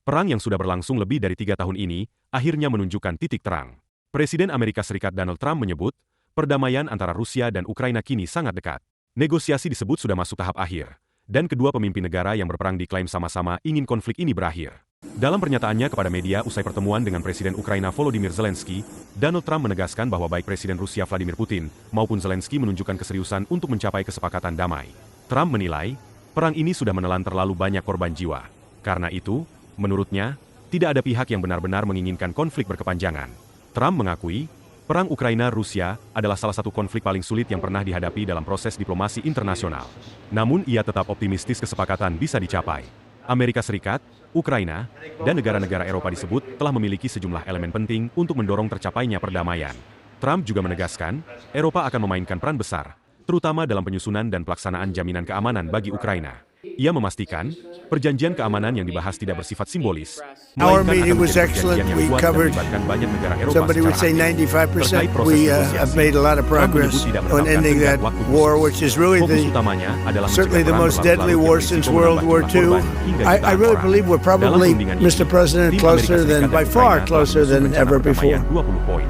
Perang yang sudah berlangsung lebih dari 3 tahun ini, akhirnya menunjukkan titik terang. Presiden Amerika Serikat Donald Trump menyebut, perdamaian antara Rusia dan Ukraina kini sangat dekat. Negosiasi disebut sudah masuk tahap akhir, dan kedua pemimpin negara yang berperang diklaim sama-sama ingin konflik ini berakhir. Dalam pernyataannya kepada media usai pertemuan dengan Presiden Ukraina Volodymyr Zelenskyy, Donald Trump menegaskan bahwa baik Presiden Rusia Vladimir Putin maupun Zelenskyy menunjukkan keseriusan untuk mencapai kesepakatan damai. Trump menilai, perang ini sudah menelan terlalu banyak korban jiwa. Karena itu, menurutnya, tidak ada pihak yang benar-benar menginginkan konflik berkepanjangan. Trump mengakui, perang Ukraina-Rusia adalah salah satu konflik paling sulit yang pernah dihadapi dalam proses diplomasi internasional. Namun ia tetap optimistis kesepakatan bisa dicapai. Amerika Serikat, Ukraina, dan negara-negara Eropa disebut telah memiliki sejumlah elemen penting untuk mendorong tercapainya perdamaian. Trump juga menegaskan, Eropa akan memainkan peran besar, terutama dalam penyusunan dan pelaksanaan jaminan keamanan bagi Ukraina. Ia memastikan, perjanjian keamanan yang dibahas tidak bersifat simbolis, Our melainkan meeting akan was menjadi excellent. perjanjian yang We kuat dan covered, melibatkan banyak negara Eropa somebody would say secara aktif. 95%. Terkait proses We negosiasi, have made a lot of Trump progress menyebut tidak on menetapkan ending tenggat that waktu war, khusus. which is really Fokus the utamanya adalah certainly the mencegah most perang deadly berlarut-larut war yang since berisiko World menambah War jumlah II. korban hingga I jutaan really orang. believe we're Dalam probably, perundingan ini, Mr. President, tim closer Amerika than, Serikat by dan far Ukraina telah closer menyusun than rencana ever before. perdamaian 20 poin.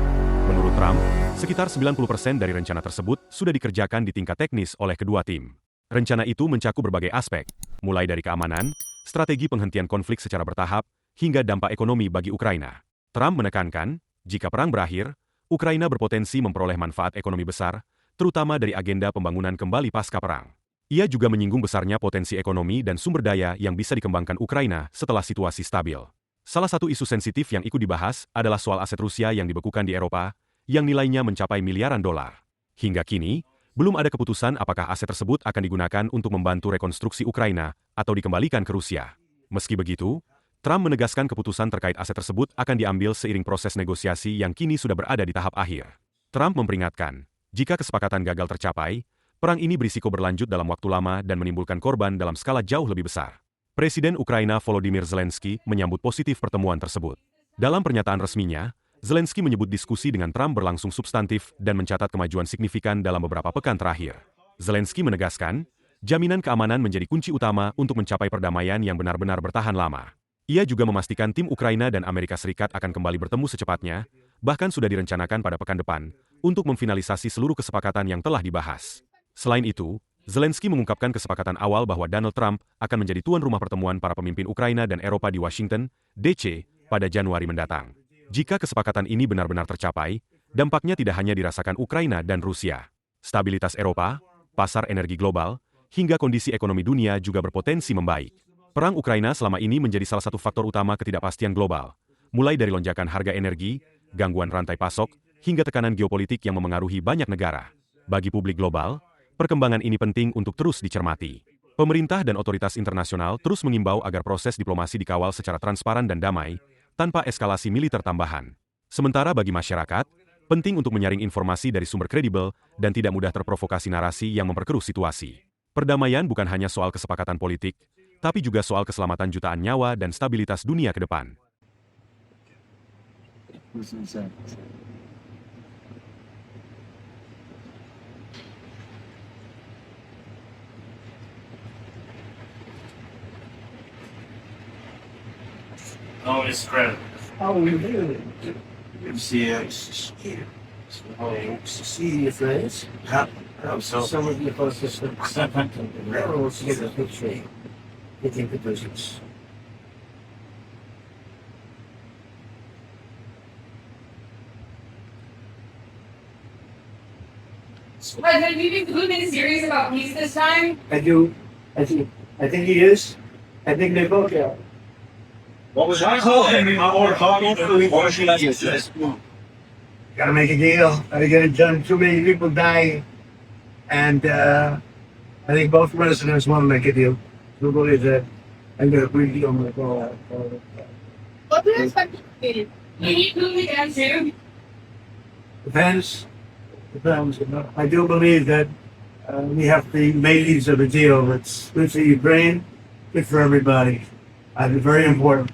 Menurut Trump, sekitar 90% dari rencana tersebut sudah dikerjakan di tingkat teknis oleh kedua tim. Rencana itu mencakup berbagai aspek, mulai dari keamanan, strategi penghentian konflik secara bertahap, hingga dampak ekonomi bagi Ukraina. Trump menekankan, jika perang berakhir, Ukraina berpotensi memperoleh manfaat ekonomi besar, terutama dari agenda pembangunan kembali pasca perang. Ia juga menyinggung besarnya potensi ekonomi dan sumber daya yang bisa dikembangkan Ukraina setelah situasi stabil. Salah satu isu sensitif yang ikut dibahas adalah soal aset Rusia yang dibekukan di Eropa, yang nilainya mencapai miliaran dolar. Hingga kini, belum ada keputusan apakah aset tersebut akan digunakan untuk membantu rekonstruksi Ukraina atau dikembalikan ke Rusia. Meski begitu, Trump menegaskan keputusan terkait aset tersebut akan diambil seiring proses negosiasi yang kini sudah berada di tahap akhir. Trump memperingatkan, jika kesepakatan gagal tercapai, perang ini berisiko berlanjut dalam waktu lama dan menimbulkan korban dalam skala jauh lebih besar. Presiden Ukraina Volodymyr Zelenskyy menyambut positif pertemuan tersebut. Dalam pernyataan resminya, Zelenskyy menyebut diskusi dengan Trump berlangsung substantif dan mencatat kemajuan signifikan dalam beberapa pekan terakhir. Zelenskyy menegaskan, jaminan keamanan menjadi kunci utama untuk mencapai perdamaian yang benar-benar bertahan lama. Ia juga memastikan tim Ukraina dan Amerika Serikat akan kembali bertemu secepatnya, bahkan sudah direncanakan pada pekan depan, untuk memfinalisasi seluruh kesepakatan yang telah dibahas. Selain itu, Zelenskyy mengungkapkan kesepakatan awal bahwa Donald Trump akan menjadi tuan rumah pertemuan para pemimpin Ukraina dan Eropa di Washington, D.C., pada Januari mendatang. Jika kesepakatan ini benar-benar tercapai, dampaknya tidak hanya dirasakan Ukraina dan Rusia. Stabilitas Eropa, pasar energi global, hingga kondisi ekonomi dunia juga berpotensi membaik. Perang Ukraina selama ini menjadi salah satu faktor utama ketidakpastian global, mulai dari lonjakan harga energi, gangguan rantai pasok, hingga tekanan geopolitik yang memengaruhi banyak negara. Bagi publik global, perkembangan ini penting untuk terus dicermati. Pemerintah dan otoritas internasional terus mengimbau agar proses diplomasi dikawal secara transparan dan damai, tanpa eskalasi militer tambahan. Sementara bagi masyarakat, penting untuk menyaring informasi dari sumber kredibel dan tidak mudah terprovokasi narasi yang memperkeruh situasi. Perdamaian bukan hanya soal kesepakatan politik, tapi juga soal keselamatan jutaan nyawa dan stabilitas dunia ke depan. Oh, it's incredible. Oh, we do. See you. Oh, see your friends. Some of you folks just railroads to get a picture. Getting the business. President, do you think Putin is serious about peace this time? I do. I think he is. I think they both are. What was I calling? Gotta make a deal. Gotta get it done. Too many people die. And I think both presidents want to make a deal. Who believes that? I'm gonna agree on the call. What do you expect to be? You need Putin again too? Depends. I do believe that we have the makings of a deal. It's good for Ukraine, good for everybody. Very important.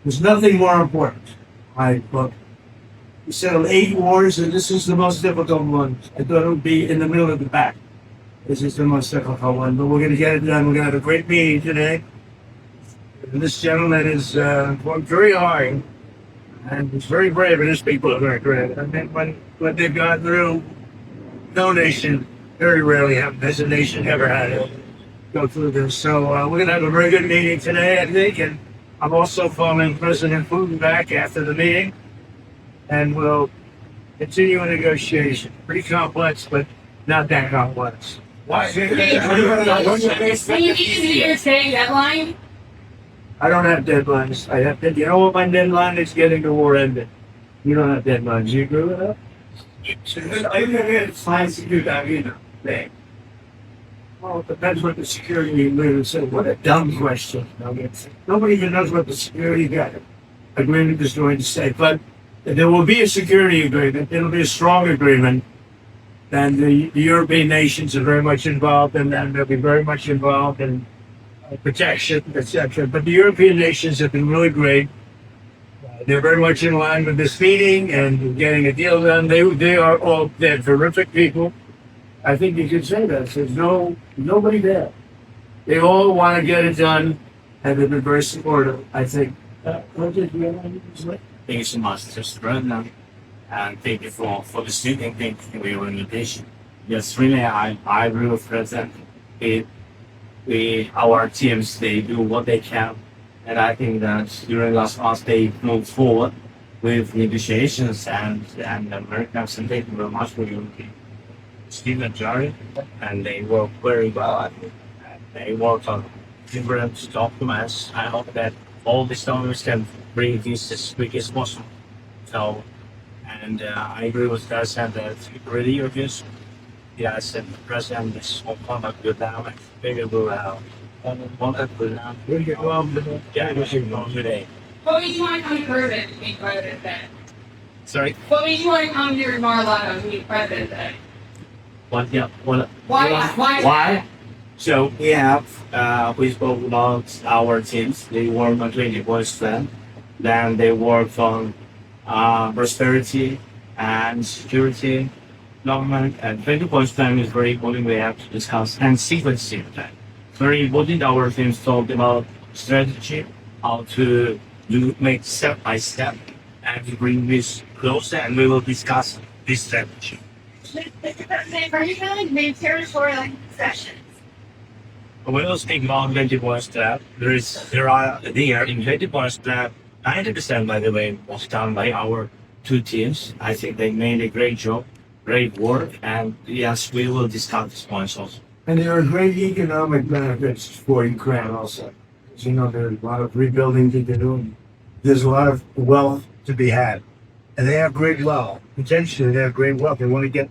There's nothing more important. I look. We settled 8 wars, and this is the most difficult one. I thought it would be in the middle of the pack. This is the most difficult one, but we're going to get it done. We're going to have a great meeting today. And this gentleman is worked very hard, and he's very brave, and his people are very great. I mean, when they've gone through, no nation, very rarely has a nation ever had it go through this. So we're going to have a very good meeting today, I think, and I'm also following President Putin back after the meeting, and we'll continue a negotiation. Pretty complex, but not that complex. Can you easier say deadline? I don't have deadlines. You know what my deadline is? Getting the war ended. You don't have deadlines. You agree with that? Well, it depends what the security agreement said. What a dumb question. Nobody even knows what the security agreement is going to say. But there will be a security agreement. It'll be a strong agreement. And the European nations are very much involved, and they'll be very much involved in protection, etc. But the European nations have been really great. They're very much in line with this meeting and getting a deal done. They're terrific people. I think you could say that. There's nobody there. They all want to get it done, and they've been very supportive. I think. What did you have? Thank you so much, Mr. President, and thank you for the speaking. Thank you for your invitation. Yes, really, I agree with President. Our teams, they do what they can, and I think that during last month they moved forward with negotiations, and the Americans, and thank you very much for your Steve and Jerry, and they work very well. And they work on different documents. I hope that all these documents can bring this as quick as possible. So, and I agree with President that really your views. Yes, and the President is on contact with them, and maybe we'll have contact with them. We'll get along today. Yeah, we should go today. What made you want to come to President to meet President then? Sorry? What made you want to come to Mar-a-Lago to meet President then? What? Yeah. What? Why? So we spoke about our teams. They work on 20 points plan. Then they work on prosperity and security, government, and 20 points plan is very important. We have to discuss and sequencing plan. Very important. Our teams talked about strategy, how to make step by step, and to bring this closer. And we will discuss this strategy. Mr. President, are you willing to make territorial concessions? When we speak about 21 step, there in 21 step, 90% by the way was done by our two teams. I think they made a great job, great work, and yes, we will discuss these points also. And there are great economic benefits for Ukraine also. As you know, there's a lot of rebuilding to do. There's a lot of wealth to be had. And they have great wealth. Potentially, they have great wealth. They want to get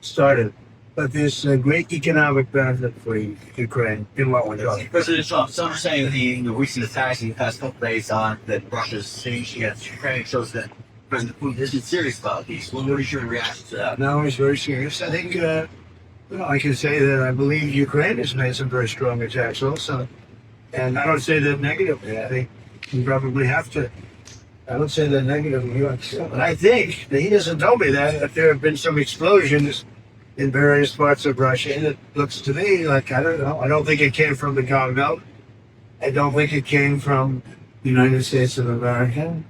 started. But there's a great economic benefit for Ukraine in what we're doing. President Trump, some are saying the recent attacks in the past couple days on that Russia's sanctions against Ukraine shows that President Putin isn't serious about these. What is your reaction to that? No, he's very serious. I think, I can say that I believe Ukraine has made some very strong attacks also. And I don't say that negatively. I think you probably have to. I don't say that negatively. But I think that he doesn't tell me that there have been some explosions in various parts of Russia. And it looks to me like, I don't know. I don't think it came from the Commonwealth. I don't think it came from the United States of America.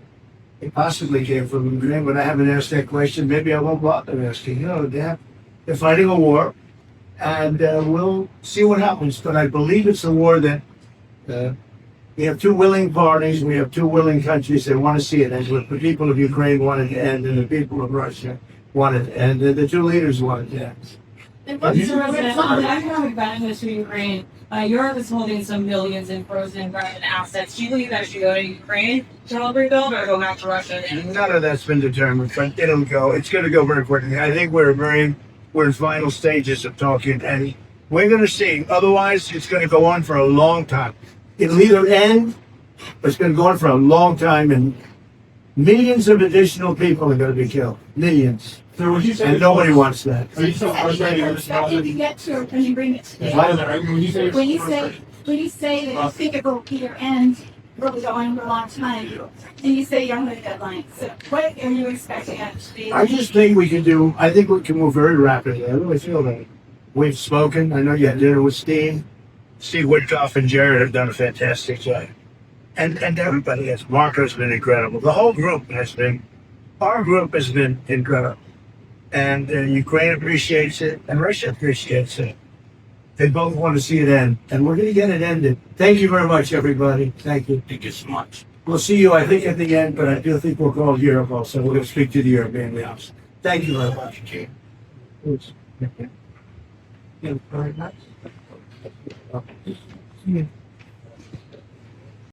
It possibly came from Ukraine, but I haven't asked that question. Maybe I won't bother asking. You know, they're fighting a war, and we'll see what happens. But I believe it's a war that we have two willing parties, we have two willing countries that want to see it end. The people of Ukraine want it to end, and the people of Russia want it to end. The two leaders want it to end. And Mr. President, on the economic benefits to Ukraine, Europe is holding some billions in frozen Russian assets. Do you believe that should go to Ukraine to help rebuild or go back to Russia? None of that's been determined, but it'll go. It's going to go very quickly. I think we're in final stages of talking, and we're going to see. Otherwise, it's going to go on for a long time. It'll either end, but it's going to go on for a long time, and millions of additional people are going to be killed. Millions. And nobody wants that. When you bring it together, when you say that you think it will either end or will go on for a long time, and you say you don't have a deadline. So what are you expecting it to be? I just think we can move very rapidly. I really feel that. We've spoken. I know you had dinner with Steve. Steve Witkoff and Jared have done a fantastic job. and everybody has. Marco has been incredible. The whole group has been. Our group has been incredible, and Ukraine appreciates it, and Russia appreciates it. They both want to see it end, and we're going to get it ended. Thank you very much, everybody. Thank you. Thank you so much. We'll see you, I think, at the end, but I do think we'll call Europe also. We're going to speak to the European leaders. Thank you very much. Thank you. Very nice.